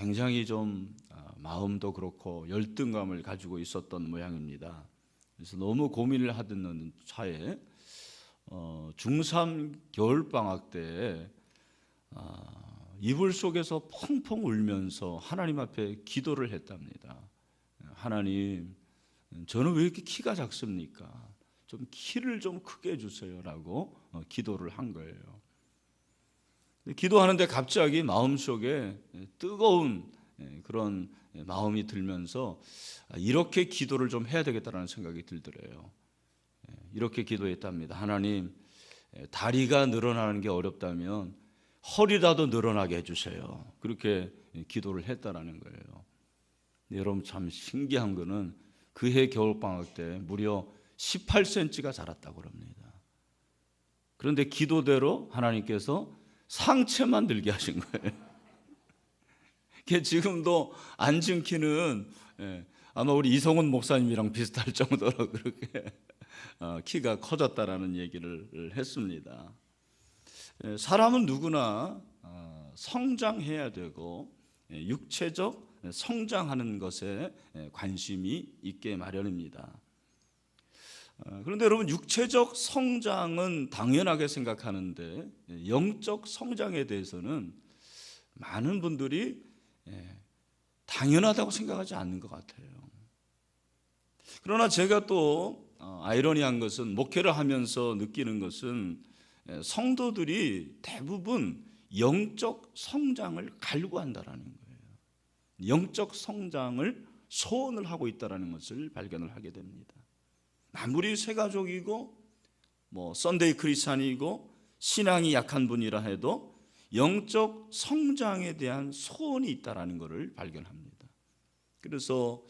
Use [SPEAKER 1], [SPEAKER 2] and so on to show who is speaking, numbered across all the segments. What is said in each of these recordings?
[SPEAKER 1] 굉장히 좀 마음도 그렇고 열등감을 가지고 있었던 모양입니다. 그래서 너무 고민을 하던 차에 중3 겨울방학 때 이불 속에서 펑펑 울면서 하나님 앞에 기도를 했답니다. 하나님, 저는 왜 이렇게 키가 작습니까? 좀 키를 좀 크게 해주세요라고 기도를 한 거예요. 기도하는데 갑자기 마음속에 뜨거운 그런 마음이 들면서 이렇게 기도를 좀 해야 되겠다는 생각이 들더래요. 이렇게 기도했답니다. 하나님, 다리가 늘어나는 게 어렵다면 허리라도 늘어나게 해주세요. 그렇게 기도를 했다라는 거예요. 여러분, 참 신기한 거는 그해 겨울방학 때 무려 18cm가 자랐다고 합니다. 그런데 기도대로 하나님께서 상체만 늘게 하신 거예요. 지금도 앉은 키는 아마 우리 이성훈 목사님이랑 비슷할 정도로 그렇게 키가 커졌다라는 얘기를 했습니다. 사람은 누구나 성장해야 되고 육체적 성장하는 것에 관심이 있게 마련입니다. 그런데 여러분, 육체적 성장은 당연하게 생각하는데 영적 성장에 대해서는 많은 분들이 당연하다고 생각하지 않는 것 같아요. 그러나 제가 또 아이러니한 것은, 목회를 하면서 느끼는 것은 성도들이 대부분 영적 성장을 갈구한다라는 거예요. 영적 성장을 소원을 하고 있다라는 것을 발견을 하게 됩니다. 아무리 새가족이고 썬데이 크리스찬이고 신앙이 약한 분이라 해도 영적 성장에 대한 소원이 있다라는 것을 발견합니다. 그래서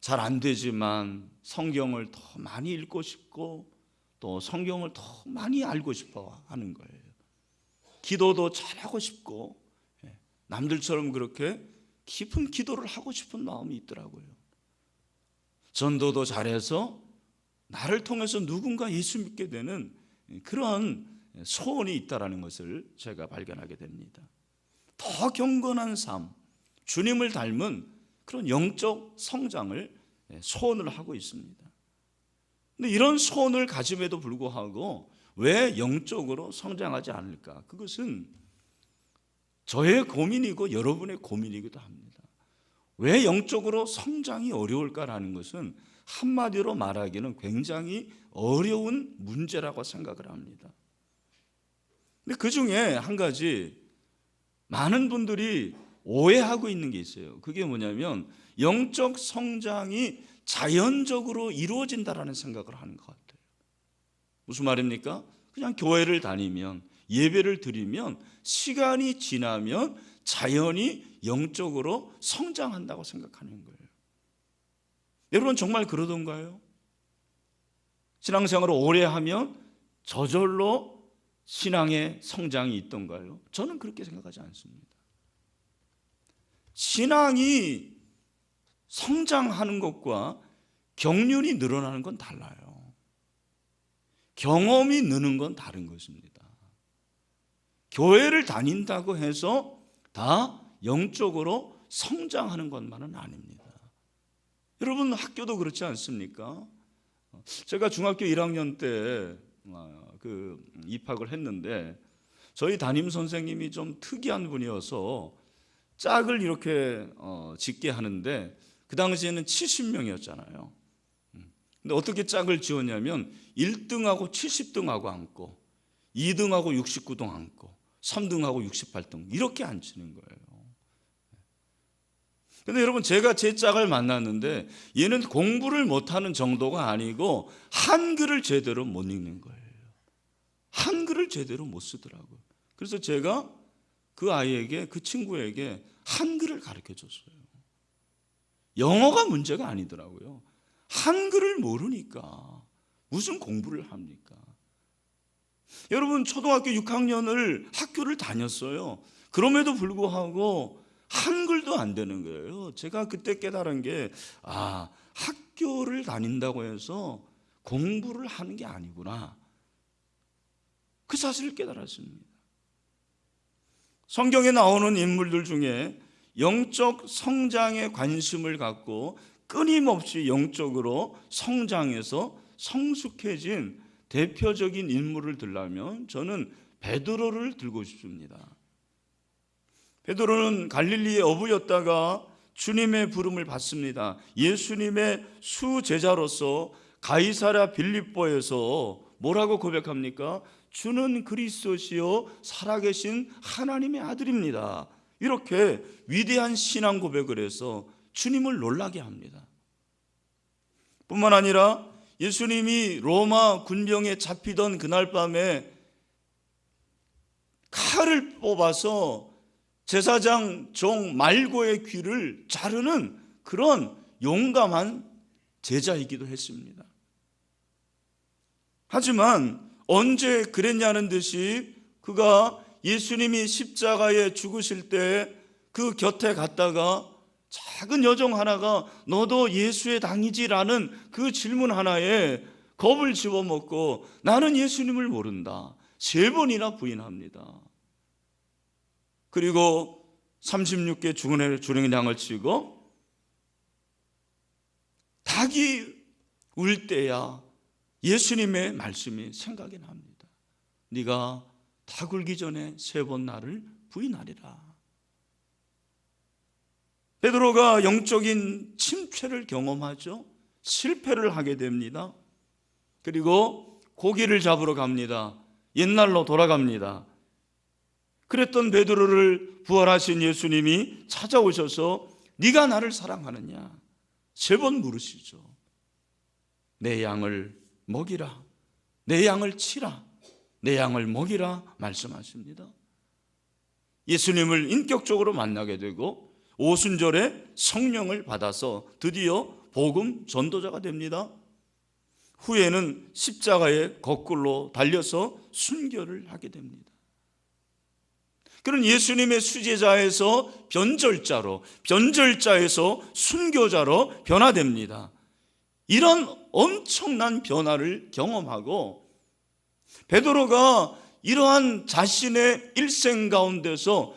[SPEAKER 1] 잘 안 되지만 성경을 더 많이 읽고 싶고 또 성경을 더 많이 알고 싶어 하는 거예요. 기도도 잘하고 싶고 남들처럼 그렇게 깊은 기도를 하고 싶은 마음이 있더라고요. 전도도 잘해서 나를 통해서 누군가 예수 믿게 되는 그런 소원이 있다라는 것을 제가 발견하게 됩니다. 더 경건한 삶, 주님을 닮은 그런 영적 성장을 소원을 하고 있습니다. 근데 이런 소원을 가짐에도 불구하고 왜 영적으로 성장하지 않을까? 그것은 저의 고민이고 여러분의 고민이기도 합니다. 왜 영적으로 성장이 어려울까라는 것은 한마디로 말하기는 굉장히 어려운 문제라고 생각을 합니다. 근데 그 중에 한 가지 많은 분들이 오해하고 있는 게 있어요. 그게 뭐냐면 영적 성장이 자연적으로 이루어진다라는 생각을 하는 것 같아요. 무슨 말입니까? 그냥 교회를 다니면, 예배를 드리면, 시간이 지나면 자연히 영적으로 성장한다고 생각하는 거예요. 여러분, 정말 그러던가요? 신앙생활을 오래 하면 저절로 신앙의 성장이 있던가요? 저는 그렇게 생각하지 않습니다. 신앙이 성장하는 것과 경륜이 늘어나는 건 달라요. 경험이 느는 건 다른 것입니다. 교회를 다닌다고 해서 다 영적으로 성장하는 것만은 아닙니다. 여러분, 학교도 그렇지 않습니까? 제가 중학교 1학년 때 입학을 했는데 저희 담임 선생님이 좀 특이한 분이어서 짝을 이렇게 짓게 하는데 그 당시에는 70명이었잖아요. 근데 어떻게 짝을 지었냐면 1등하고 70등하고 앉고 2등하고 69등 앉고 3등하고 68등 이렇게 앉히는 거예요. 근데 여러분, 제가 제 짝을 만났는데 얘는 공부를 못하는 정도가 아니고 한글을 제대로 못 읽는 거예요. 한글을 제대로 못 쓰더라고요. 그래서 제가 그 아이에게, 그 친구에게 한글을 가르쳐 줬어요. 영어가 문제가 아니더라고요. 한글을 모르니까 무슨 공부를 합니까? 여러분, 초등학교 6학년을 학교를 다녔어요. 그럼에도 불구하고 한글도 안 되는 거예요. 제가 그때 깨달은 게 학교를 다닌다고 해서 공부를 하는 게 아니구나. 그 사실을 깨달았습니다. 성경에 나오는 인물들 중에 영적 성장에 관심을 갖고 끊임없이 영적으로 성장해서 성숙해진 대표적인 인물을 들라면 저는 베드로를 들고 싶습니다. 베드로는 갈릴리의 어부였다가 주님의 부름을 받습니다. 예수님의 수제자로서 가이사랴 빌립보에서 뭐라고 고백합니까? 주는 그리스도시요 살아계신 하나님의 아들입니다. 이렇게 위대한 신앙 고백을 해서 주님을 놀라게 합니다. 뿐만 아니라 예수님이 로마 군병에 잡히던 그날 밤에 칼을 뽑아서 제사장 종 말고의 귀를 자르는 그런 용감한 제자이기도 했습니다. 하지만 언제 그랬냐는 듯이 그가 예수님이 십자가에 죽으실 때 그 곁에 갔다가 작은 여종 하나가 너도 예수의 당이지라는 그 질문 하나에 겁을 집어먹고 나는 예수님을 모른다 3번이나 부인합니다. 그리고 36개 주랭이 양을 치고 닭이 울 때야 예수님의 말씀이 생각이 납니다. 네가 닭 울기 전에 3번 나를 부인하리라. 베드로가 영적인 침체를 경험하죠. 실패를 하게 됩니다. 그리고 고기를 잡으러 갑니다. 옛날로 돌아갑니다. 그랬던 베드로를 부활하신 예수님이 찾아오셔서 네가 나를 사랑하느냐 3번 물으시죠. 내 양을 먹이라, 내 양을 치라, 내 양을 먹이라 말씀하십니다. 예수님을 인격적으로 만나게 되고 오순절에 성령을 받아서 드디어 복음 전도자가 됩니다. 후에는 십자가에 거꾸로 달려서 순교를 하게 됩니다. 그런 예수님의 수제자에서 변절자로, 변절자에서 순교자로 변화됩니다. 이런 엄청난 변화를 경험하고 베드로가 이러한 자신의 일생 가운데서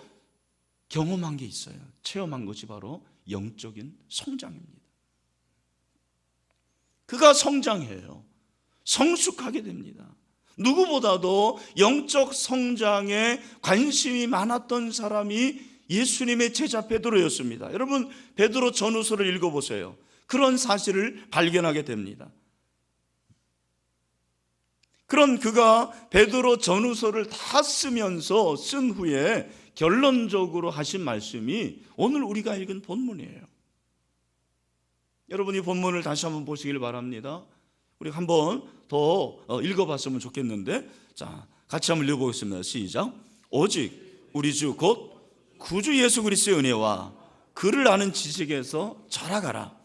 [SPEAKER 1] 경험한 게 있어요. 체험한 것이 바로 영적인 성장입니다. 그가 성장해요. 성숙하게 됩니다. 누구보다도 영적 성장에 관심이 많았던 사람이 예수님의 제자 베드로였습니다. 여러분 베드로 전후서를 읽어보세요. 그런 사실을 발견하게 됩니다. 그런 그가 베드로 전후서를 다 쓰면서 쓴 후에 결론적으로 하신 말씀이 오늘 우리가 읽은 본문이에요. 여러분이 본문을 다시 한번 보시길 바랍니다. 우리 한번 더 읽어봤으면 좋겠는데, 자 같이 한번 읽어보겠습니다. 시작. 오직 우리 주 곧 구주 예수 그리스도의 은혜와 그를 아는 지식에서 자라가라.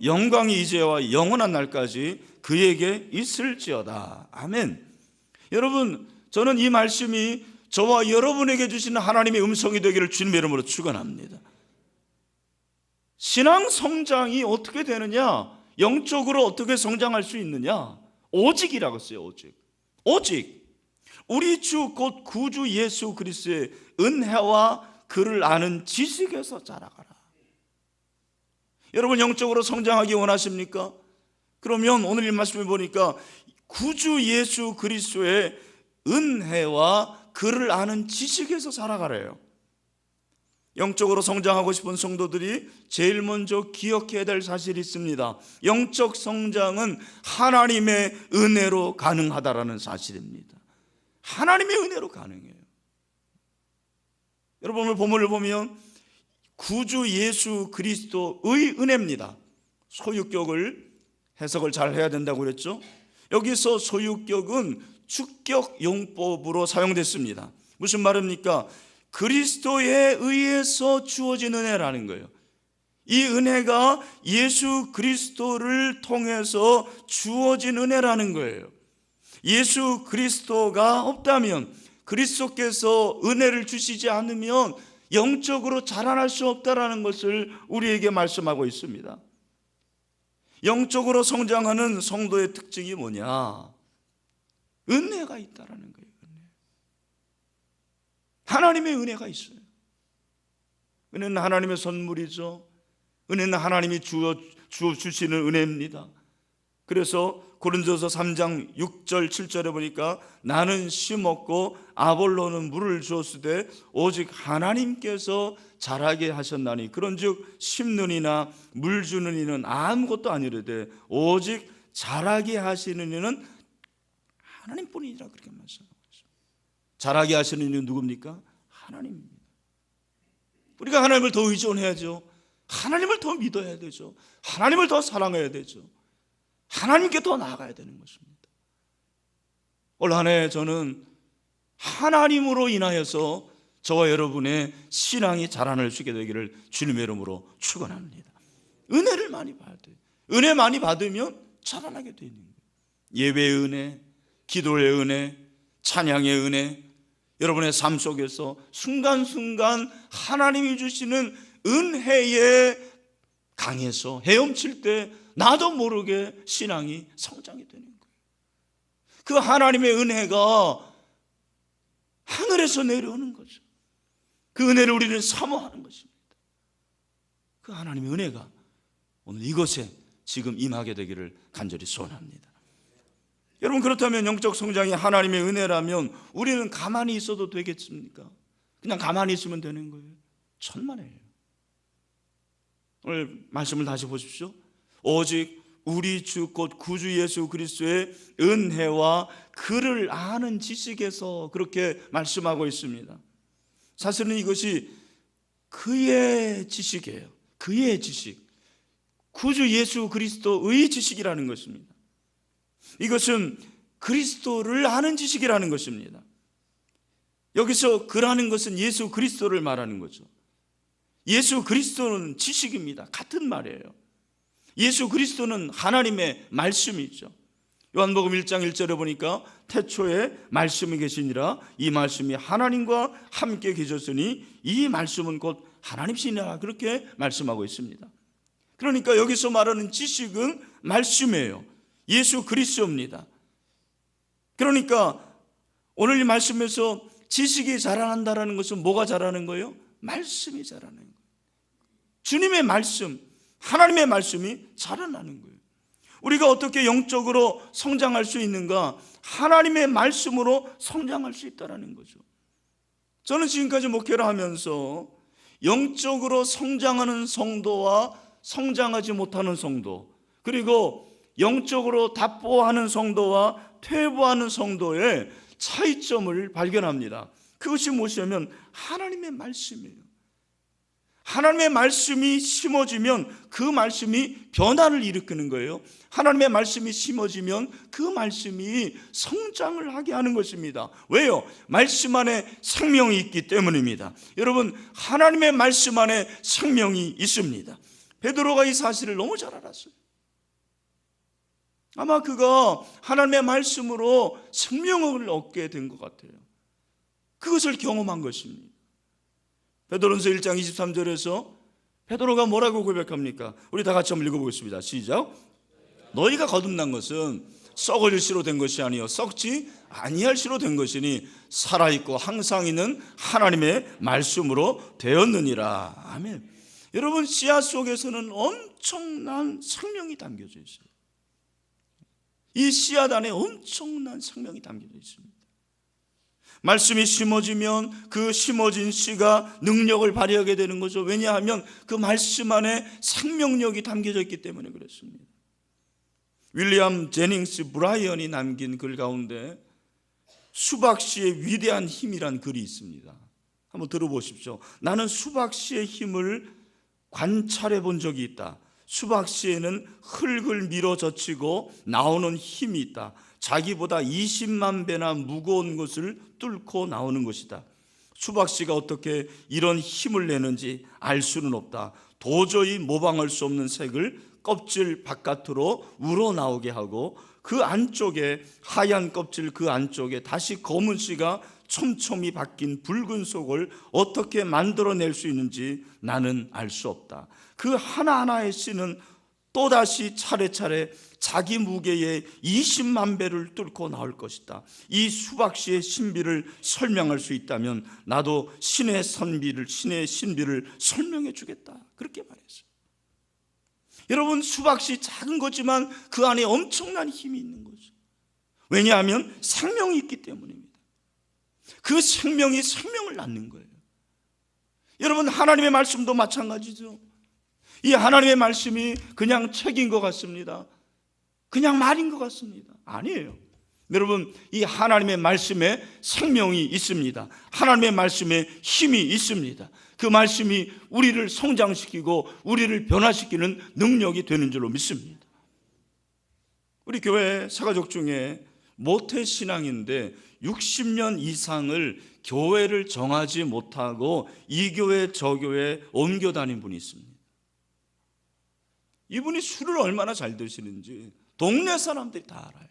[SPEAKER 1] 영광이 이제와 영원한 날까지 그에게 있을지어다. 아멘. 여러분 저는 이 말씀이 저와 여러분에게 주시는 하나님의 음성이 되기를 주님의 이름으로 축원합니다. 신앙 성장이 어떻게 되느냐, 영적으로 어떻게 성장할 수 있느냐, 오직이라고 써요. 오직 우리 주 곧 구주 예수 그리스도의 은혜와 그를 아는 지식에서 자라가라. 여러분 영적으로 성장하기 원하십니까? 그러면 오늘 이 말씀을 보니까 구주 예수 그리스도의 은혜와 그를 아는 지식에서 살아가래요. 영적으로 성장하고 싶은 성도들이 제일 먼저 기억해야 될 사실이 있습니다. 영적 성장은 하나님의 은혜로 가능하다라는 사실입니다. 하나님의 은혜로 가능해요. 여러분 오늘 본문을 보면 구주 예수 그리스도의 은혜입니다. 소유격을 해석을 잘 해야 된다고 그랬죠. 여기서 소유격은 주격 용법으로 사용됐습니다. 무슨 말입니까? 그리스도에 의해서 주어진 은혜라는 거예요. 이 은혜가 예수 그리스도를 통해서 주어진 은혜라는 거예요. 예수 그리스도가 없다면, 그리스도께서 은혜를 주시지 않으면 영적으로 자라날 수 없다라는 것을 우리에게 말씀하고 있습니다. 영적으로 성장하는 성도의 특징이 뭐냐? 은혜가 있다라는 거예요. 하나님의 은혜가 있어요. 은혜는 하나님의 선물이죠. 은혜는 하나님이 주시는 은혜입니다. 그래서 고린도서 3장 6절 7절에 보니까 나는 심었고 아볼로는 물을 주었으되 오직 하나님께서 자라게 하셨나니 그런즉 심는 이나 물 주는 이는 아무것도 아니르되 오직 자라게 하시는 이는 하나님뿐이니라. 그렇게 말씀하고 있습니다. 자라게 하시는 이는 누굽니까? 하나님입니다. 우리가 하나님을 더 의존해야죠. 하나님을 더 믿어야 되죠. 하나님을 더 사랑해야 되죠. 하나님께 더 나아가야 되는 것입니다. 올 한 해 저는 하나님으로 인하여서 저와 여러분의 신앙이 자라날 수 있게 되기를 주님의 이름으로 축원합니다. 은혜를 많이 받아야 돼요. 은혜 많이 받으면 자라나게 되어 있는 거예요. 예배의 은혜, 기도의 은혜, 찬양의 은혜, 여러분의 삶 속에서 순간순간 하나님이 주시는 은혜에 강해서 헤엄칠 때 나도 모르게 신앙이 성장이 되는 거예요. 그 하나님의 은혜가 하늘에서 내려오는 거죠. 그 은혜를 우리는 사모하는 것입니다. 그 하나님의 은혜가 오늘 이곳에 지금 임하게 되기를 간절히 소원합니다. 여러분, 그렇다면 영적 성장이 하나님의 은혜라면 우리는 가만히 있어도 되겠습니까? 그냥 가만히 있으면 되는 거예요? 천만에요. 오늘 말씀을 다시 보십시오. 오직 우리 주 곧 구주 예수 그리스도의 은혜와 그를 아는 지식에서 그렇게 말씀하고 있습니다. 사실은 이것이 그의 지식이에요. 그의 지식, 구주 예수 그리스도의 지식이라는 것입니다. 이것은 그리스도를 아는 지식이라는 것입니다. 여기서 그라는 것은 예수 그리스도를 말하는 거죠. 예수 그리스도는 지식입니다. 같은 말이에요. 예수 그리스도는 하나님의 말씀이죠. 요한복음 1장 1절에 보니까 태초에 말씀이 계시니라 이 말씀이 하나님과 함께 계셨으니 이 말씀은 곧 하나님이시니라. 그렇게 말씀하고 있습니다. 그러니까 여기서 말하는 지식은 말씀이에요. 예수 그리스도입니다. 그러니까 오늘 이 말씀에서 지식이 자라난다는 것은 뭐가 자라는 거예요? 말씀이 자라는 거예요. 주님의 말씀, 하나님의 말씀이 자라나는 거예요. 우리가 어떻게 영적으로 성장할 수 있는가? 하나님의 말씀으로 성장할 수 있다는 거죠. 저는 지금까지 목회를 하면서 영적으로 성장하는 성도와 성장하지 못하는 성도, 그리고 영적으로 답보하는 성도와 퇴보하는 성도의 차이점을 발견합니다. 그것이 무엇이냐면 하나님의 말씀이에요. 하나님의 말씀이 심어지면 그 말씀이 변화를 일으키는 거예요. 하나님의 말씀이 심어지면 그 말씀이 성장을 하게 하는 것입니다. 왜요? 말씀 안에 생명이 있기 때문입니다. 여러분, 하나님의 말씀 안에 생명이 있습니다. 베드로가 이 사실을 너무 잘 알았어요. 아마 그가 하나님의 말씀으로 생명을 얻게 된 것 같아요. 그것을 경험한 것입니다. 베드로전서 1장 23절에서 베드로가 뭐라고 고백합니까? 우리 다 같이 한번 읽어보겠습니다. 시작. 너희가 거듭난 것은 썩을 씨로 된 것이 아니요 썩지 아니할 씨로 된 것이니 살아있고 항상 있는 하나님의 말씀으로 되었느니라. 아멘. 여러분, 씨앗 속에서는 엄청난 생명이 담겨져 있어요. 이 씨앗 안에 엄청난 생명이 담겨져 있습니다. 말씀이 심어지면 그 심어진 씨가 능력을 발휘하게 되는 거죠. 왜냐하면 그 말씀 안에 생명력이 담겨져 있기 때문에 그렇습니다. 윌리엄 제닝스 브라이언이 남긴 글 가운데 수박씨의 위대한 힘이란 글이 있습니다. 한번 들어보십시오. 나는 수박씨의 힘을 관찰해 본 적이 있다. 수박씨에는 흙을 밀어 젖히고 나오는 힘이 있다. 자기보다 20만 배나 무거운 것을 뚫고 나오는 것이다. 수박씨가 어떻게 이런 힘을 내는지 알 수는 없다. 도저히 모방할 수 없는 색을 껍질 바깥으로 우러나오게 하고 그 안쪽에 하얀 껍질 그 안쪽에 다시 검은 씨가 촘촘히 박힌 붉은 속을 어떻게 만들어낼 수 있는지 나는 알 수 없다. 그 하나하나의 씨는 또다시 차례차례 자기 무게의 20만 배를 뚫고 나올 것이다. 이 수박씨의 신비를 설명할 수 있다면 나도 신의 신비를 설명해 주겠다. 그렇게 말했어요. 여러분, 수박씨 작은 거지만 그 안에 엄청난 힘이 있는 거죠. 왜냐하면 생명이 있기 때문입니다. 그 생명이 생명을 낳는 거예요. 여러분, 하나님의 말씀도 마찬가지죠. 이 하나님의 말씀이 그냥 책인 것 같습니다. 그냥 말인 것 같습니다. 아니에요. 여러분, 이 하나님의 말씀에 생명이 있습니다. 하나님의 말씀에 힘이 있습니다. 그 말씀이 우리를 성장시키고 우리를 변화시키는 능력이 되는 줄로 믿습니다. 우리 교회 사가족 중에 모태신앙인데 60년 이상을 교회를 정하지 못하고 이 교회 저 교회에 옮겨 다닌 분이 있습니다. 이분이 술을 얼마나 잘 드시는지 동네 사람들이 다 알아요.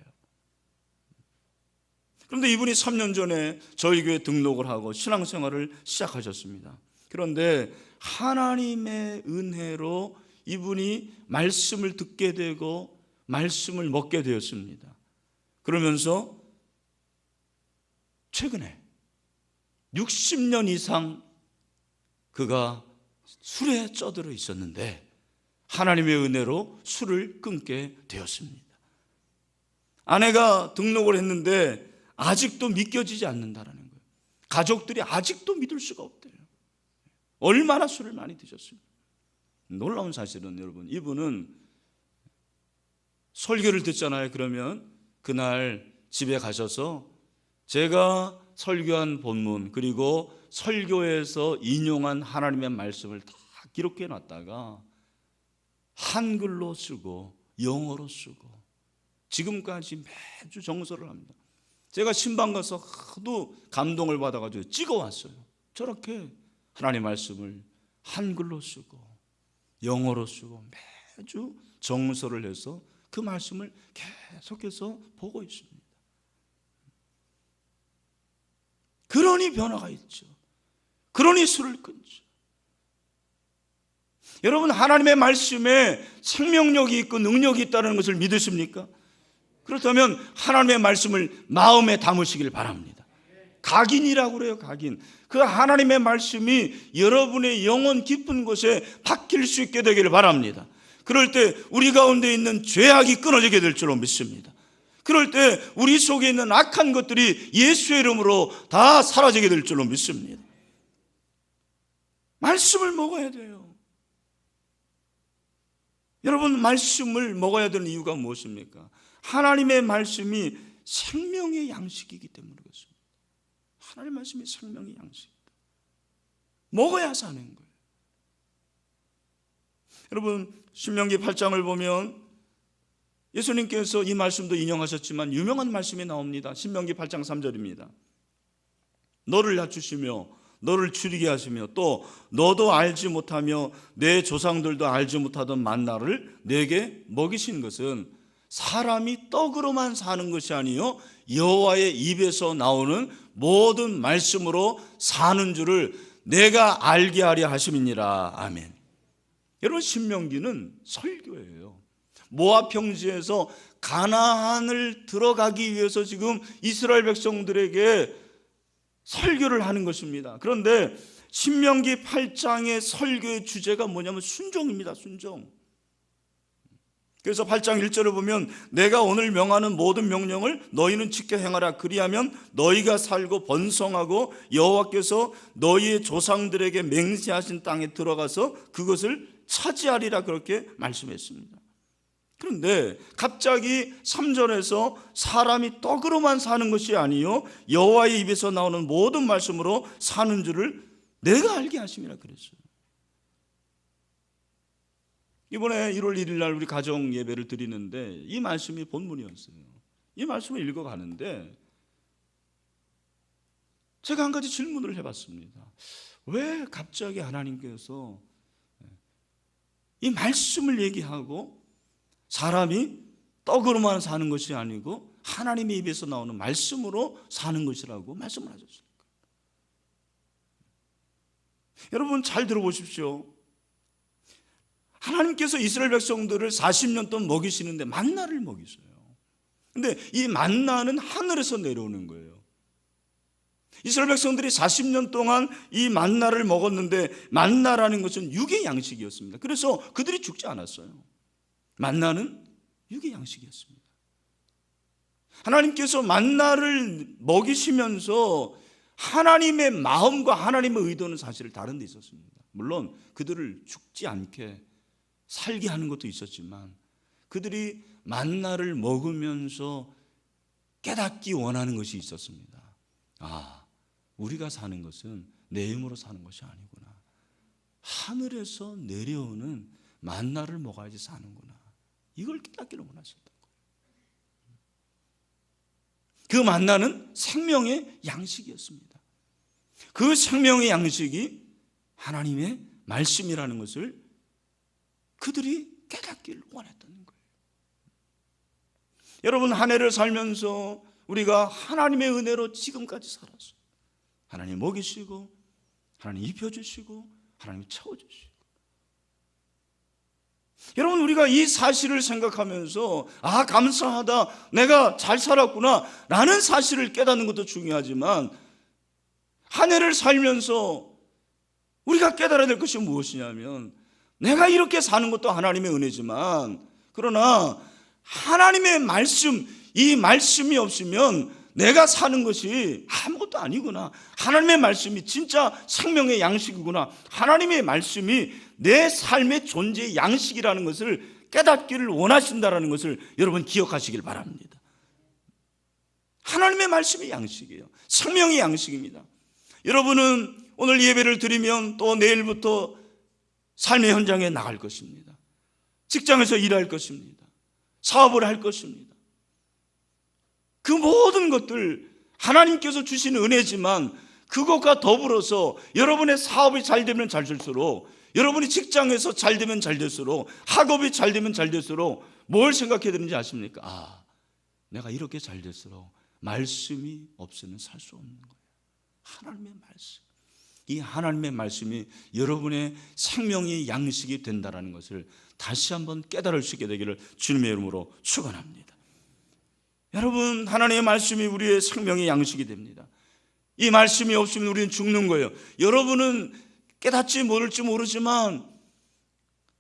[SPEAKER 1] 그런데 이분이 3년 전에 저희 교회에 등록을 하고 신앙생활을 시작하셨습니다. 그런데 하나님의 은혜로 이분이 말씀을 듣게 되고 말씀을 먹게 되었습니다. 그러면서 최근에 60년 이상 그가 술에 쩌들어 있었는데 하나님의 은혜로 술을 끊게 되었습니다. 아내가 등록을 했는데 아직도 믿겨지지 않는다는 거예요. 가족들이 아직도 믿을 수가 없대요. 얼마나 술을 많이 드셨습니까? 놀라운 사실은 여러분, 이분은 설교를 듣잖아요. 그러면 그날 집에 가셔서 제가 설교한 본문 그리고 설교에서 인용한 하나님의 말씀을 다 기록해 놨다가 한글로 쓰고 영어로 쓰고 지금까지 매주 정서를 합니다. 제가 신방 가서 하도 감동을 받아가지고 찍어왔어요. 저렇게 하나님의 말씀을 한글로 쓰고 영어로 쓰고 매주 정서를 해서 그 말씀을 계속해서 보고 있습니다. 그러니 변화가 있죠. 그러니 술을 끊죠. 여러분, 하나님의 말씀에 생명력이 있고 능력이 있다는 것을 믿으십니까? 그렇다면 하나님의 말씀을 마음에 담으시길 바랍니다. 각인이라고 그래요. 각인. 그 하나님의 말씀이 여러분의 영혼 깊은 곳에 박힐 수 있게 되기를 바랍니다. 그럴 때 우리 가운데 있는 죄악이 끊어지게 될 줄로 믿습니다. 그럴 때 우리 속에 있는 악한 것들이 예수의 이름으로 다 사라지게 될 줄로 믿습니다. 말씀을 먹어야 돼요. 여러분, 말씀을 먹어야 되는 이유가 무엇입니까? 하나님의 말씀이 생명의 양식이기 때문에 그렇습니다. 하나님의 말씀이 생명의 양식이다. 먹어야 사는 거예요. 여러분, 신명기 8장을 보면 예수님께서 이 말씀도 인용하셨지만 유명한 말씀이 나옵니다. 신명기 8장 3절입니다. 너를 낮추시며 너를 줄이게 하시며 또 너도 알지 못하며 내 조상들도 알지 못하던 만나를 내게 먹이신 것은 사람이 떡으로만 사는 것이 아니요 여호와의 입에서 나오는 모든 말씀으로 사는 줄을 내가 알게 하려 하심이니라. 아멘. 여러분, 신명기는 설교예요. 모압 평지에서 가나안을 들어가기 위해서 지금 이스라엘 백성들에게 설교를 하는 것입니다. 그런데 신명기 8장의 설교의 주제가 뭐냐면 순종입니다. 순종. 그래서 8장 1절을 보면 내가 오늘 명하는 모든 명령을 너희는 지켜 행하라. 그리하면 너희가 살고 번성하고 여호와께서 너희의 조상들에게 맹세하신 땅에 들어가서 그것을 차지하리라. 그렇게 말씀했습니다. 그런데 갑자기 3절에서 사람이 떡으로만 사는 것이 아니요 여호와의 입에서 나오는 모든 말씀으로 사는 줄을 내가 알게 하심이라 그랬어요. 이번에 1월 1일 날 우리 가정 예배를 드리는데 이 말씀이 본문이었어요. 이 말씀을 읽어가는데 제가 한 가지 질문을 해봤습니다. 왜 갑자기 하나님께서 이 말씀을 얘기하고 사람이 떡으로만 사는 것이 아니고 하나님의 입에서 나오는 말씀으로 사는 것이라고 말씀을 하셨습니까? 여러분, 잘 들어보십시오. 하나님께서 이스라엘 백성들을 40년 동안 먹이시는데 만나를 먹이셔요. 근데 이 만나는 하늘에서 내려오는 거예요. 이스라엘 백성들이 40년 동안 이 만나를 먹었는데 만나라는 것은 육의 양식이었습니다. 그래서 그들이 죽지 않았어요. 만나는 육의 양식이었습니다. 하나님께서 만나를 먹이시면서 하나님의 마음과 하나님의 의도는 사실 다른 데 있었습니다. 물론 그들을 죽지 않게 살게 하는 것도 있었지만 그들이 만나를 먹으면서 깨닫기 원하는 것이 있었습니다. 우리가 사는 것은 내 힘으로 사는 것이 아니구나. 하늘에서 내려오는 만나를 먹어야지 사는구나. 이걸 깨닫기를 원하셨던 거예요. 그 만나는 생명의 양식이었습니다. 그 생명의 양식이 하나님의 말씀이라는 것을 그들이 깨닫기를 원했던 거예요. 여러분, 한 해를 살면서 우리가 하나님의 은혜로 지금까지 살았어요. 하나님 먹이시고 하나님 입혀주시고 하나님 채워주시고. 여러분, 우리가 이 사실을 생각하면서 감사하다, 내가 잘 살았구나 라는 사실을 깨닫는 것도 중요하지만 한 해를 살면서 우리가 깨달아야 될 것이 무엇이냐면 내가 이렇게 사는 것도 하나님의 은혜지만 그러나 하나님의 말씀, 이 말씀이 없으면 내가 사는 것이 아무것도 아니구나. 하나님의 말씀이 진짜 생명의 양식이구나. 하나님의 말씀이 내 삶의 존재의 양식이라는 것을 깨닫기를 원하신다는 것을 여러분 기억하시길 바랍니다. 하나님의 말씀이 양식이에요. 생명의 양식입니다. 여러분은 오늘 예배를 드리면 또 내일부터 삶의 현장에 나갈 것입니다. 직장에서 일할 것입니다. 사업을 할 것입니다. 그 모든 것들 하나님께서 주시는 은혜지만 그것과 더불어서 여러분의 사업이 잘 되면 잘 될수록, 여러분이 직장에서 잘 되면 잘 될수록, 학업이 잘 되면 잘 될수록 뭘 생각해야 되는지 아십니까? 내가 이렇게 잘 될수록 말씀이 없으면 살 수 없는 거예요. 하나님의 말씀, 이 하나님의 말씀이 여러분의 생명의 양식이 된다는 것을 다시 한번 깨달을 수 있게 되기를 주님의 이름으로 축원합니다. 여러분, 하나님의 말씀이 우리의 생명의 양식이 됩니다. 이 말씀이 없으면 우리는 죽는 거예요. 여러분은 깨닫지 모를지 모르지만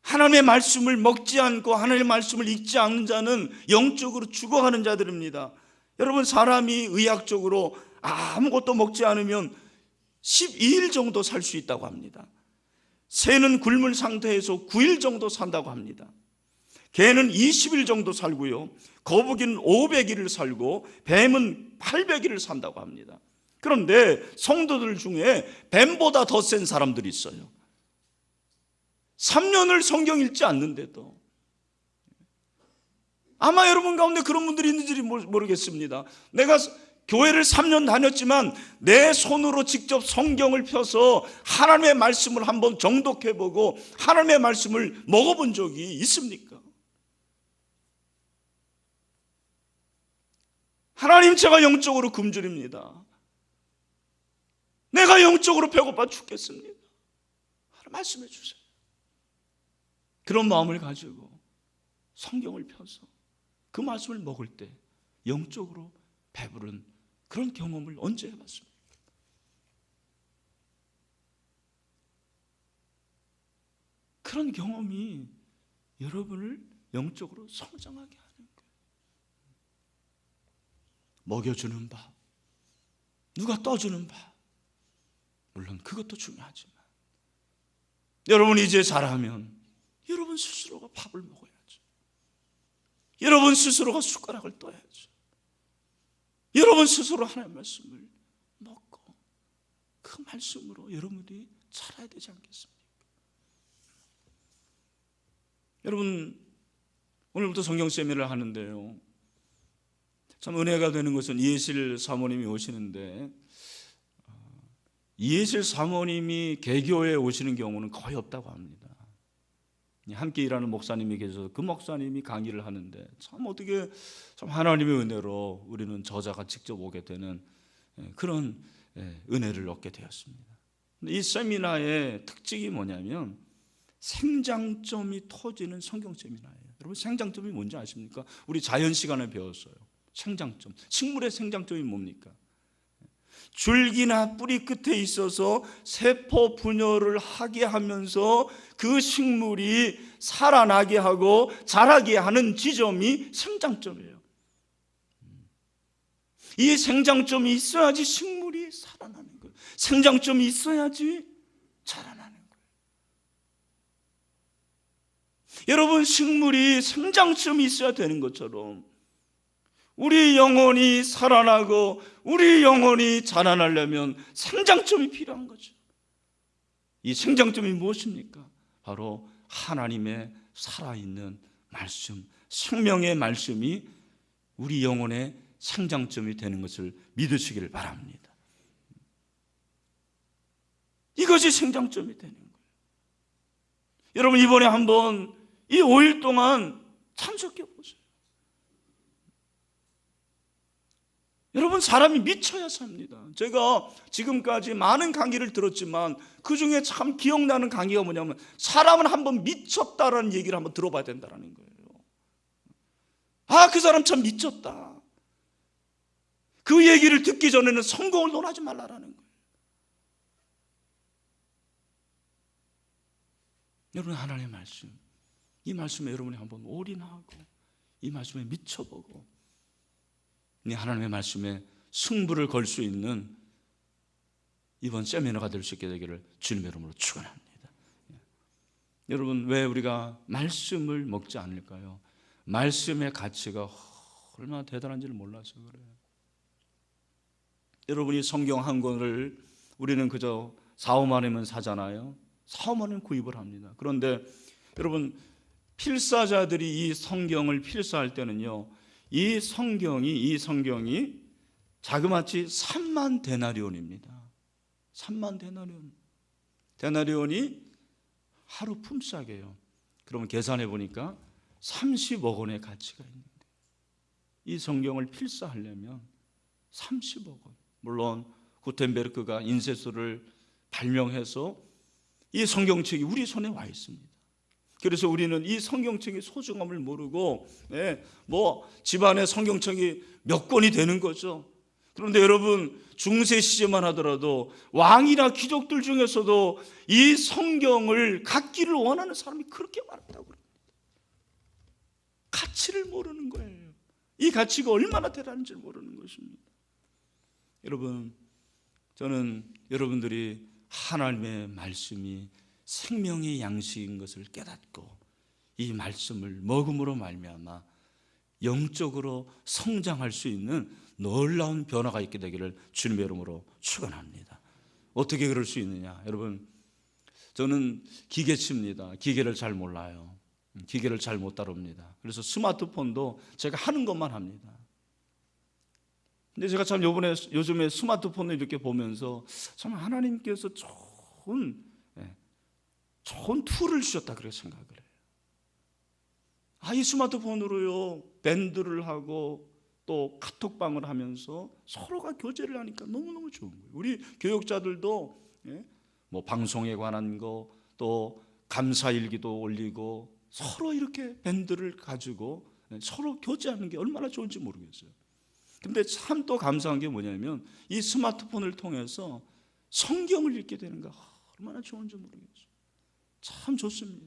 [SPEAKER 1] 하나님의 말씀을 먹지 않고 하나님의 말씀을 읽지 않는 자는 영적으로 죽어가는 자들입니다. 여러분, 사람이 의학적으로 아무것도 먹지 않으면 12일 정도 살 수 있다고 합니다. 새는 굶은 상태에서 9일 정도 산다고 합니다. 개는 20일 정도 살고요, 거북이는 500일을 살고 뱀은 800일을 산다고 합니다. 그런데 성도들 중에 뱀보다 더 센 사람들이 있어요. 3년을 성경 읽지 않는데도. 아마 여러분 가운데 그런 분들이 있는지 모르겠습니다. 내가 교회를 3년 다녔지만 내 손으로 직접 성경을 펴서 하나님의 말씀을 한번 정독해보고 하나님의 말씀을 먹어본 적이 있습니까? 하나님, 제가 영적으로 굶주립니다. 내가 영적으로 배고파 죽겠습니다. 말씀해 주세요. 그런 마음을 가지고 성경을 펴서 그 말씀을 먹을 때 영적으로 배부른 그런 경험을 언제 해봤습니까? 그런 경험이 여러분을 영적으로 성장하게 하는 거예요. 먹여주는 밥, 누가 떠주는 밥, 물론 그것도 중요하지만 여러분이 이제 잘하면 여러분 스스로가 밥을 먹어야죠. 여러분 스스로가 숟가락을 떠야죠. 여러분 스스로 하나님의 말씀을 먹고 그 말씀으로 여러분이 살아야 되지 않겠습니까? 여러분, 오늘부터 성경 세미나를 하는데요, 참 은혜가 되는 것은 이해실 사모님이 오시는데 이해실 사모님이 개교에 오시는 경우는 거의 없다고 합니다. 함께 일하는 목사님이 계셔서 그 목사님이 강의를 하는데 참 어떻게 참 하나님의 은혜로 우리는 저자가 직접 오게 되는 그런 은혜를 얻게 되었습니다. 이 세미나의 특징이 뭐냐면 생장점이 터지는 성경 세미나예요. 여러분, 생장점이 뭔지 아십니까? 우리 자연 시간에 배웠어요. 생장점. 식물의 생장점이 뭡니까? 줄기나 뿌리 끝에 있어서 세포 분열을 하게 하면서 그 식물이 살아나게 하고 자라게 하는 지점이 생장점이에요. 이 생장점이 있어야지 식물이 살아나는 거예요. 생장점이 있어야지 자라나는 거예요. 여러분, 식물이 생장점이 있어야 되는 것처럼 우리 영혼이 살아나고 우리 영혼이 자라나려면 생장점이 필요한 거죠. 이 생장점이 무엇입니까? 바로 하나님의 살아있는 말씀, 생명의 말씀이 우리 영혼의 생장점이 되는 것을 믿으시기를 바랍니다. 이것이 생장점이 되는 거예요. 여러분, 이번에 한번 이 5일 동안 참석해 보세요. 여러분, 사람이 미쳐야 삽니다. 제가 지금까지 많은 강의를 들었지만 그 중에 참 기억나는 강의가 뭐냐면, 사람은 한번 미쳤다라는 얘기를 한번 들어봐야 된다는 거예요. 아, 그 사람 참 미쳤다. 그 얘기를 듣기 전에는 성공을 논하지 말라라는 거예요. 여러분, 하나님의 말씀, 이 말씀에 여러분이 한번 올인하고 이 말씀에 미쳐보고 하나님의 말씀에 승부를 걸 수 있는 이번 세미나가 될 수 있게 되기를 주님의 이름으로 축원합니다. 여러분, 왜 우리가 말씀을 먹지 않을까요? 말씀의 가치가 얼마나 대단한지를 몰라서 그래요. 여러분이 성경 한 권을 우리는 그저 4-5만 원이면 사잖아요. 4-5만 원 구입을 합니다. 그런데 여러분, 필사자들이 이 성경을 필사할 때는요, 이 성경이 자그마치 3만 데나리온입니다. 3만 데나리온. 데나리온이 하루 품삯이에요. 그러면 계산해 보니까 30억 원의 가치가 있는데, 이 성경을 필사하려면 30억 원. 물론 구텐베르크가 인쇄소를 발명해서 이 성경책이 우리 손에 와 있습니다. 그래서 우리는 이 성경책의 소중함을 모르고 집안에 성경책이 몇 권이 되는 거죠. 그런데 여러분, 중세 시대만 하더라도 왕이나 귀족들 중에서도 이 성경을 갖기를 원하는 사람이 그렇게 많았다고 그럽니다. 가치를 모르는 거예요. 이 가치가 얼마나 대단한지 모르는 것입니다. 여러분, 저는 여러분들이 하나님의 말씀이 생명의 양식인 것을 깨닫고 이 말씀을 먹음으로 말미암아 영적으로 성장할 수 있는 놀라운 변화가 있게 되기를 주님의 이름으로 축원합니다. 어떻게 그럴 수 있느냐? 여러분, 저는 기계치입니다. 기계를 잘 몰라요. 기계를 잘 못 다룹니다. 그래서 스마트폰도 제가 하는 것만 합니다. 근데 제가 참 요즘에 스마트폰을 이렇게 보면서 참 하나님께서 좋은 툴을 주셨다 그렇게 생각을 해요. 이 스마트폰으로요, 밴드를 하고 또 카톡방을 하면서 서로가 교제를 하니까 너무너무 좋은 거예요. 우리 교육자들도 방송에 관한 거, 또 감사일기도 올리고 서로 이렇게 밴드를 가지고 서로 교제하는 게 얼마나 좋은지 모르겠어요. 근데 참 또 감사한 게 뭐냐면, 이 스마트폰을 통해서 성경을 읽게 되는 거 얼마나 좋은지 모르겠어요. 참 좋습니다.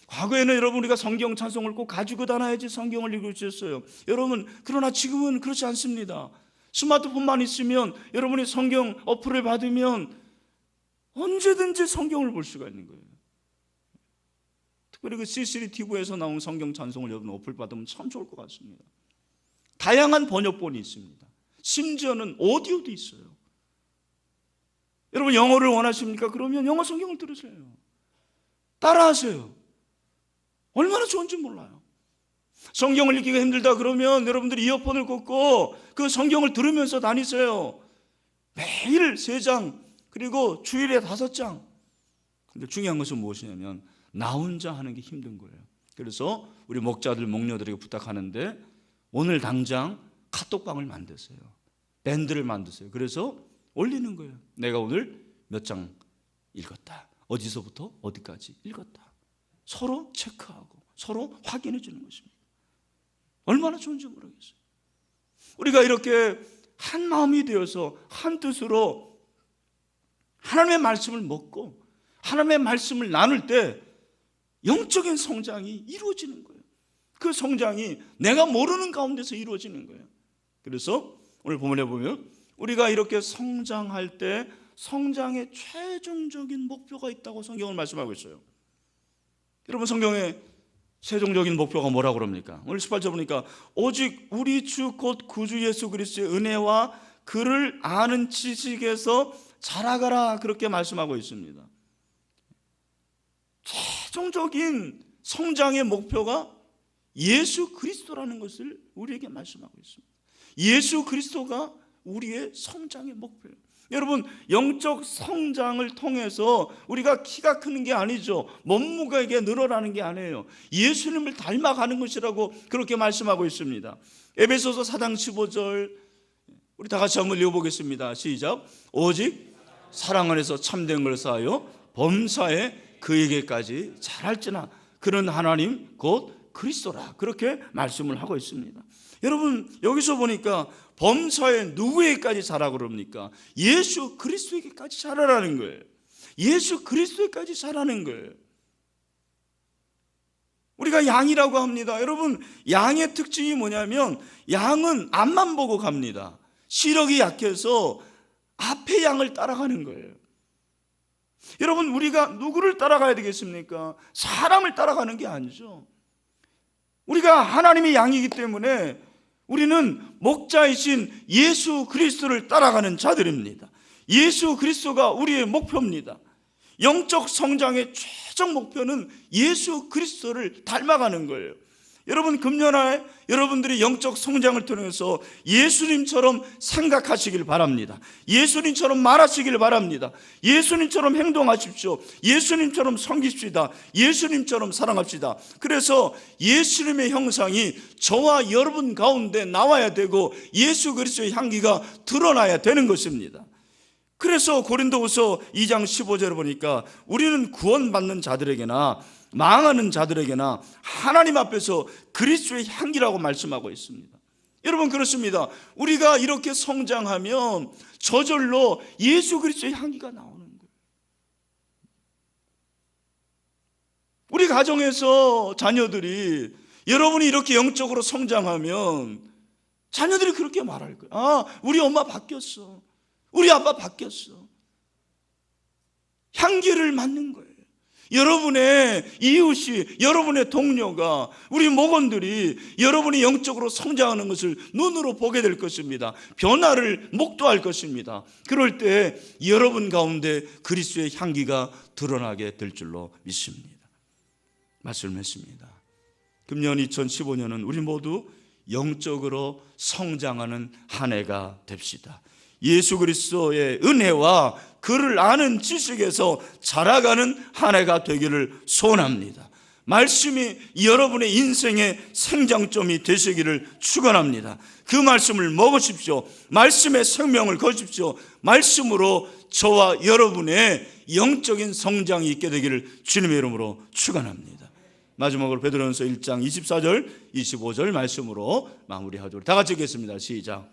[SPEAKER 1] 과거에는 여러분, 우리가 성경 찬송을 꼭 가지고 다녀야지 성경을 읽을 수 있었어요. 여러분, 그러나 지금은 그렇지 않습니다. 스마트폰만 있으면, 여러분이 성경 어플을 받으면 언제든지 성경을 볼 수가 있는 거예요. 특별히 그 CCTV에서 나온 성경 찬송을 여러분 어플 받으면 참 좋을 것 같습니다. 다양한 번역본이 있습니다. 심지어는 오디오도 있어요. 여러분, 영어를 원하십니까? 그러면 영어 성경을 들으세요. 따라하세요. 얼마나 좋은지 몰라요. 성경을 읽기가 힘들다 그러면 여러분들이 이어폰을 꽂고 그 성경을 들으면서 다니세요. 매일 3장, 그리고 주일에 5장. 근데 중요한 것은 무엇이냐면, 나 혼자 하는 게 힘든 거예요. 그래서 우리 목자들, 목녀들에게 부탁하는데, 오늘 당장 카톡방을 만드세요. 밴드를 만드세요. 그래서 올리는 거예요. 내가 오늘 몇 장 읽었다. 어디서부터 어디까지 읽었다. 서로 체크하고 서로 확인해 주는 것입니다. 얼마나 좋은지 모르겠어요. 우리가 이렇게 한 마음이 되어서 한 뜻으로 하나님의 말씀을 먹고 하나님의 말씀을 나눌 때 영적인 성장이 이루어지는 거예요. 그 성장이 내가 모르는 가운데서 이루어지는 거예요. 그래서 오늘 본문에 보면 우리가 이렇게 성장할 때 성장의 최종적인 목표가 있다고 성경은 말씀하고 있어요. 여러분, 성경에 최종적인 목표가 뭐라고 그럽니까? 오늘 18절 보니까 오직 우리 주 곧 구주 예수 그리스도의 은혜와 그를 아는 지식에서 자라가라, 그렇게 말씀하고 있습니다. 최종적인 성장의 목표가 예수 그리스도라는 것을 우리에게 말씀하고 있습니다. 예수 그리스도가 우리의 성장의 목표예요. 여러분, 영적 성장을 통해서 우리가 키가 크는 게 아니죠. 몸무게가 늘어나는 게 아니에요. 예수님을 닮아가는 것이라고 그렇게 말씀하고 있습니다. 에베소서 4장 15절 우리 다 같이 한번 읽어보겠습니다. 시작. 오직 사랑 안에서 참된 걸 쌓아요 범사에 그에게까지 자랄지나 그는 하나님 곧 그리스도라, 그렇게 말씀을 하고 있습니다. 여러분, 여기서 보니까 범사에 누구에게까지 자라고 그럽니까? 예수 그리스도에게까지 자라라는 거예요. 예수 그리스도에게까지 자라는 거예요. 우리가 양이라고 합니다. 여러분, 양의 특징이 뭐냐면 양은 앞만 보고 갑니다. 시력이 약해서 앞에 양을 따라가는 거예요. 여러분, 우리가 누구를 따라가야 되겠습니까? 사람을 따라가는 게 아니죠. 우리가 하나님의 양이기 때문에 우리는 목자이신 예수 그리스도를 따라가는 자들입니다. 예수 그리스도가 우리의 목표입니다. 영적 성장의 최종 목표는 예수 그리스도를 닮아가는 거예요. 여러분, 금년에 여러분들이 영적 성장을 통해서 예수님처럼 생각하시길 바랍니다. 예수님처럼 말하시길 바랍니다. 예수님처럼 행동하십시오. 예수님처럼 섬깁시다. 예수님처럼 사랑합시다. 그래서 예수님의 형상이 저와 여러분 가운데 나와야 되고 예수 그리스도의 향기가 드러나야 되는 것입니다. 그래서 고린도후서 2장 15절을 보니까 우리는 구원받는 자들에게나 망하는 자들에게나 하나님 앞에서 그리스도의 향기라고 말씀하고 있습니다. 여러분, 그렇습니다. 우리가 이렇게 성장하면 저절로 예수 그리스도의 향기가 나오는 거예요. 우리 가정에서 자녀들이 여러분이 이렇게 영적으로 성장하면 자녀들이 그렇게 말할 거예요. 아, 우리 엄마 바뀌었어. 우리 아빠 바뀌었어. 향기를 맡는 거예요. 여러분의 이웃이, 여러분의 동료가, 우리 목원들이 여러분이 영적으로 성장하는 것을 눈으로 보게 될 것입니다. 변화를 목도할 것입니다. 그럴 때 여러분 가운데 그리스도의 향기가 드러나게 될 줄로 믿습니다. 말씀했습니다. 금년 2015년은 우리 모두 영적으로 성장하는 한 해가 됩시다. 예수 그리스도의 은혜와 그를 아는 지식에서 자라가는 한 해가 되기를 소원합니다. 말씀이 여러분의 인생의 생장점이 되시기를 축원합니다. 그 말씀을 먹으십시오. 말씀의 생명을 거십시오. 말씀으로 저와 여러분의 영적인 성장이 있게 되기를 주님의 이름으로 축원합니다. 마지막으로 베드로전서 1장 24절 25절 말씀으로 마무리하도록 다 같이 읽겠습니다. 시작.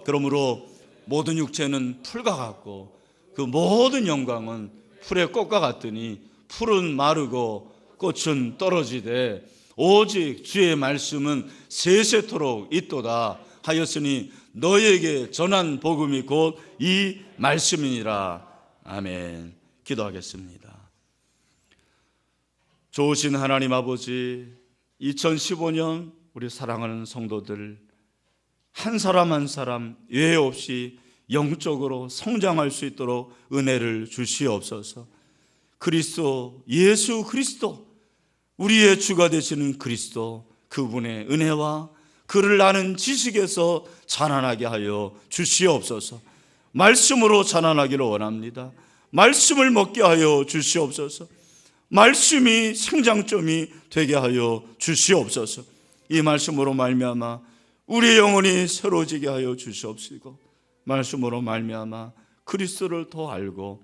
[SPEAKER 1] 그러므로 모든 육체는 풀과 같고 그 모든 영광은 풀의 꽃과 같으니 풀은 마르고 꽃은 떨어지되 오직 주의 말씀은 세세토록 있도다 하였으니 너에게 전한 복음이 곧 이 말씀이니라. 아멘. 기도하겠습니다. 좋으신 하나님 아버지, 2015년 우리 사랑하는 성도들 한 사람 한 사람 예외 없이 영적으로 성장할 수 있도록 은혜를 주시옵소서. 그리스도, 예수 그리스도, 우리의 주가 되시는 그리스도, 그분의 은혜와 그를 아는 지식에서 자라나게 하여 주시옵소서. 말씀으로 자라나기를 원합니다. 말씀을 먹게 하여 주시옵소서. 말씀이 생장점이 되게 하여 주시옵소서. 이 말씀으로 말미암아 우리의 영혼이 새로워지게 하여 주시옵시고 말씀으로 말미암아 그리스도를 더 알고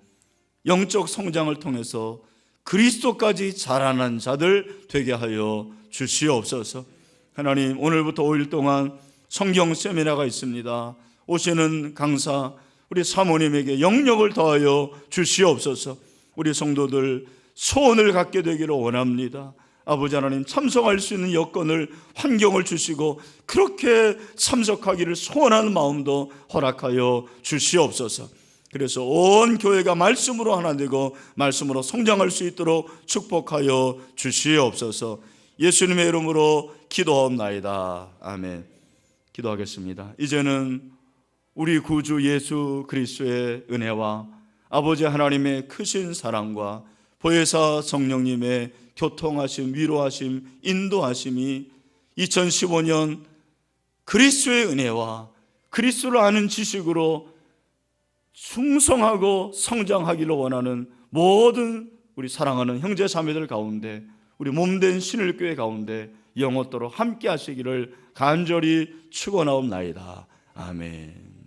[SPEAKER 1] 영적 성장을 통해서 그리스도까지 자라는 자들 되게 하여 주시옵소서. 하나님, 오늘부터 5일 동안 성경 세미나가 있습니다. 오시는 강사 우리 사모님에게 영력을 더하여 주시옵소서. 우리 성도들 소원을 갖게 되기를 원합니다. 아버지 하나님, 참석할 수 있는 여건을, 환경을 주시고 그렇게 참석하기를 소원하는 마음도 허락하여 주시옵소서. 그래서 온 교회가 말씀으로 하나 되고 말씀으로 성장할 수 있도록 축복하여 주시옵소서. 예수님의 이름으로 기도하옵나이다. 아멘. 기도하겠습니다. 이제는 우리 구주 예수 그리스도의 은혜와 아버지 하나님의 크신 사랑과 보혜사 성령님의 교통하심, 위로하심, 인도하심이 2015년 그리스도의 은혜와 그리스도를 아는 지식으로 충성하고 성장하기를 원하는 모든 우리 사랑하는 형제 자매들 가운데, 우리 몸된 신일교회 가운데 영원토록 함께 하시기를 간절히 축원하옵나이다. 아멘.